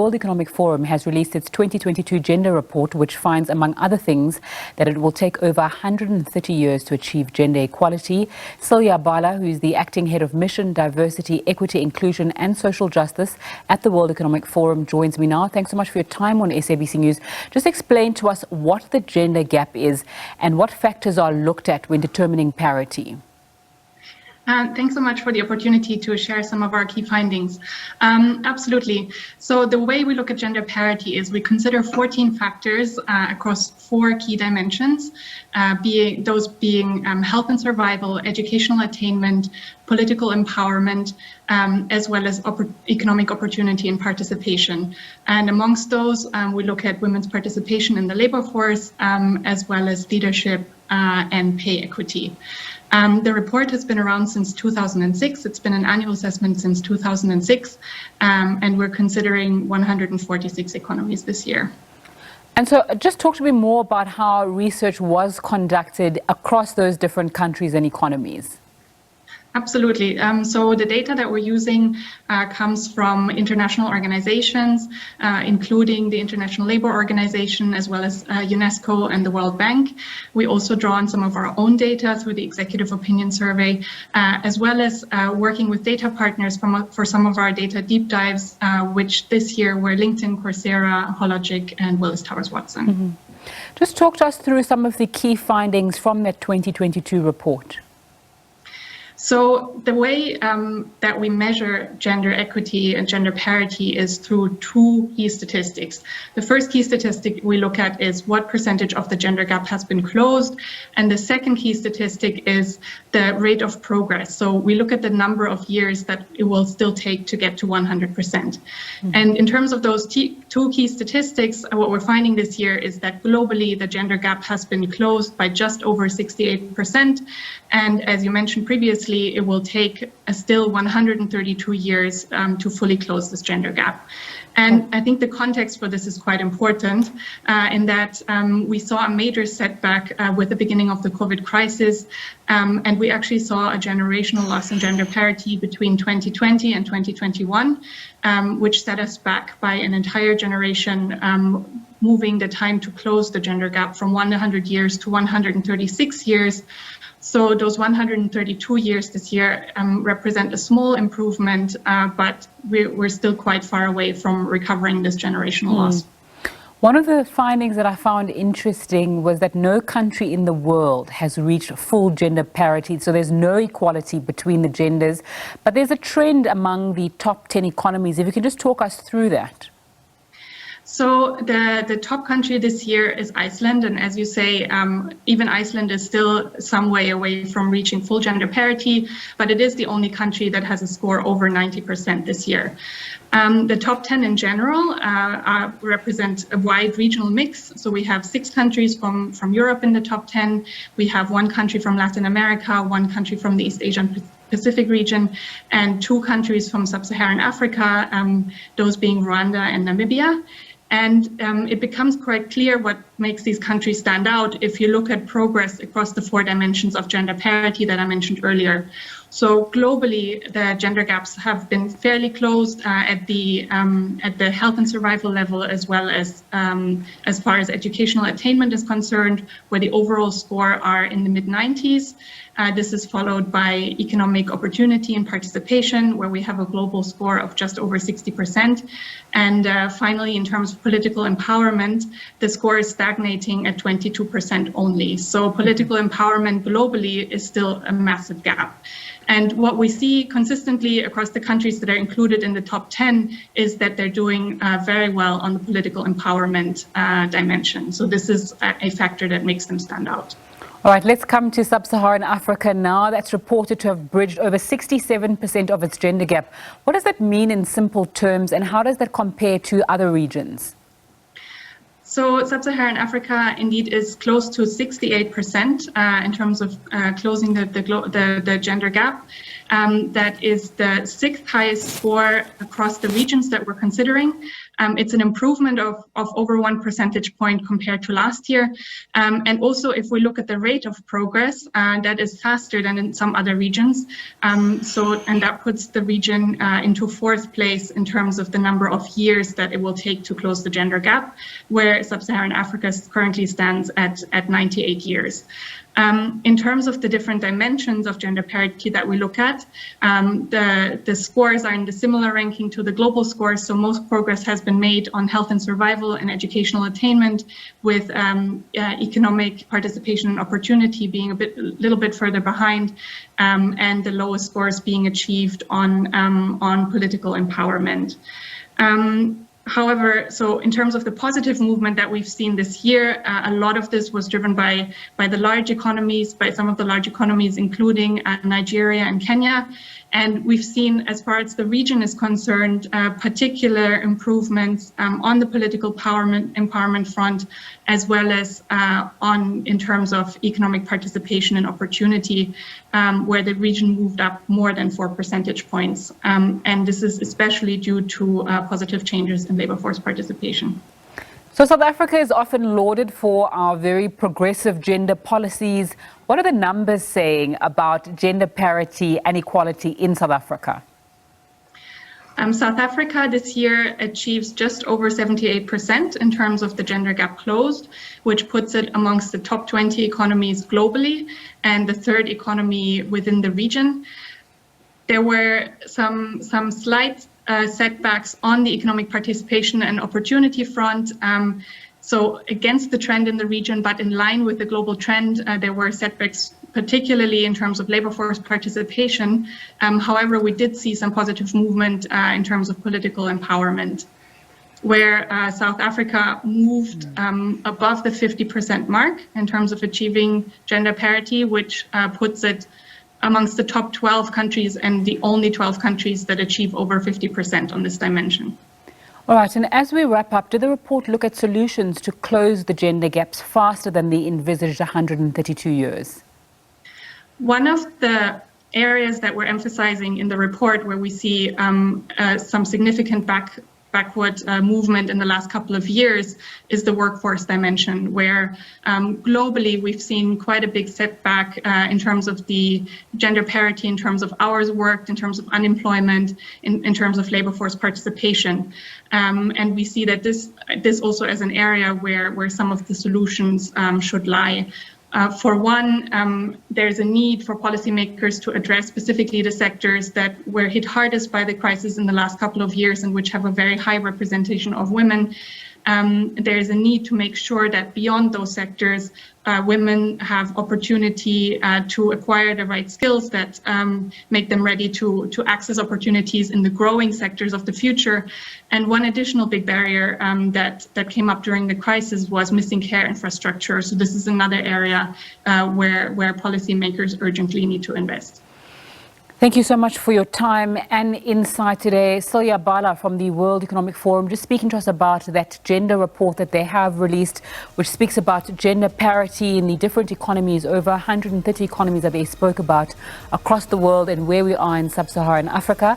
World Economic Forum has released its 2022 gender report, which finds, among other things, that it will take over 130 years to achieve gender equality. Silya Bala, who is the acting head of Mission, Diversity, Equity, Inclusion and Social Justice at the World Economic Forum, joins me now. Thanks so much for your time on SABC News. Just explain to us what the gender gap is and what factors are looked at when determining parity. Thanks so much for the opportunity to share some of our key findings. Absolutely. So the way we look at gender parity is we consider 14 factors across 4 key dimensions, being health and survival, educational attainment, political empowerment, as well as economic opportunity and participation. And amongst those, we look at women's participation in the labor force, as well as leadership and pay equity. The report has been around since 2006. It's been an annual assessment since 2006, and we're considering 146 economies this year. And so just talk to me more about how research was conducted across those different countries and economies. Absolutely. So the data that we're using comes from international organizations, including the International Labour Organization, as well as UNESCO and the World Bank. We also draw on some of our own data through the Executive Opinion Survey, as well as working with data partners for some of our data deep dives, which this year were LinkedIn, Coursera, Hologic, and Willis Towers Watson. Mm-hmm. Just talk to us through some of the key findings from that 2022 report. So the way that we measure gender equity and gender parity is through 2 key statistics. The first key statistic we look at is what percentage of the gender gap has been closed. And the second key statistic is the rate of progress. So we look at the number of years that it will still take to get to 100%. Mm-hmm. And in terms of those 2 key statistics, what we're finding this year is that globally, the gender gap has been closed by just over 68%. And as you mentioned previously, it will take still 132 years to fully close this gender gap. And I think the context for this is quite important in that we saw a major setback with the beginning of the COVID crisis. And we actually saw a generational loss in gender parity between 2020 and 2021, which set us back by an entire generation, moving the time to close the gender gap from 100 years to 136 years. So those 132 years this year represent a small improvement, but we're still quite far away from recovering this generational loss. One of the findings that I found interesting was that no country in the world has reached full gender parity. So there's no equality between the genders, but there's a trend among the top 10 economies. If you can just talk us through that. So the top country this year is Iceland, and as you say, even Iceland is still some way away from reaching full gender parity, but it is the only country that has a score over 90% this year. The top 10 in general represent a wide regional mix. So we have 6 countries from Europe in the top 10. We have 1 country from Latin America, 1 country from the East Asian Pacific region, and 2 countries from Sub-Saharan Africa, those being Rwanda and Namibia. And it becomes quite clear what makes these countries stand out if you look at progress across the 4 dimensions of gender parity that I mentioned earlier. So globally, the gender gaps have been fairly closed at the health and survival level, as well as far as educational attainment is concerned, where the overall score are in the mid-90s. This is followed by economic opportunity and participation, where we have a global score of just over 60%. And finally, in terms of political empowerment, the score is stagnating at 22% only. So political empowerment globally is still a massive gap. And what we see consistently across the countries that are included in the top 10 is that they're doing very well on the political empowerment dimension. So this is a factor that makes them stand out. All right, let's come to Sub-Saharan Africa now. That's reported to have bridged over 67% of its gender gap. What does that mean in simple terms, and how does that compare to other regions? So Sub-Saharan Africa indeed is close to 68% in terms of closing the gender gap. That is the 6th highest score across the regions that we're considering. It's an improvement of over 1 percentage point compared to last year. And also, if we look at the rate of progress, that is faster than in some other regions. And that puts the region into 4th place in terms of the number of years that it will take to close the gender gap, where Sub-Saharan Africa currently stands at 98 years. In terms of the different dimensions of gender parity that we look at, the scores are in the similar ranking to the global scores, so most progress has been made on health and survival and educational attainment, with economic participation and opportunity being a little bit further behind, and the lowest scores being achieved on political empowerment. However, so in terms of the positive movement that we've seen this year, a lot of this was driven by the large economies, by some of the large economies, including Nigeria and Kenya. And we've seen, as far as the region is concerned, particular improvements on the political empowerment front, as well as in terms of economic participation and opportunity, where the region moved up more than 4 percentage points. And this is especially due to positive changes in labor force participation. So South Africa is often lauded for our very progressive gender policies. What are the numbers saying about gender parity and equality in South Africa? South Africa this year achieves just over 78% in terms of the gender gap closed, which puts it amongst the top 20 economies globally and the 3rd economy within the region. There were some slight setbacks on the economic participation and opportunity front. So against the trend in the region, but in line with the global trend, there were setbacks, particularly in terms of labor force participation. However, we did see some positive movement in terms of political empowerment, where South Africa moved above the 50% mark in terms of achieving gender parity, which puts it amongst the top 12 countries and the only 12 countries that achieve over 50% on this dimension. All right, and as we wrap up, did the report look at solutions to close the gender gaps faster than the envisaged 132 years? One of the areas that we're emphasizing in the report, where we see some significant backward movement in the last couple of years, is the workforce dimension, where globally we've seen quite a big setback in terms of the gender parity, in terms of hours worked, in terms of unemployment, in terms of labor force participation. And we see that this also as an area where some of the solutions should lie. For one, there's a need for policymakers to address specifically the sectors that were hit hardest by the crisis in the last couple of years and which have a very high representation of women. There's a need to make sure that beyond those sectors, women have opportunity to acquire the right skills that make them ready to access opportunities in the growing sectors of the future. And one additional big barrier that came up during the crisis was missing care infrastructure. So this is another area where policymakers urgently need to invest. Thank you so much for your time and insight today. Silya Bala from the World Economic Forum, just speaking to us about that gender report that they have released, which speaks about gender parity in the different economies, over 130 economies that they spoke about across the world, and where we are in Sub-Saharan Africa.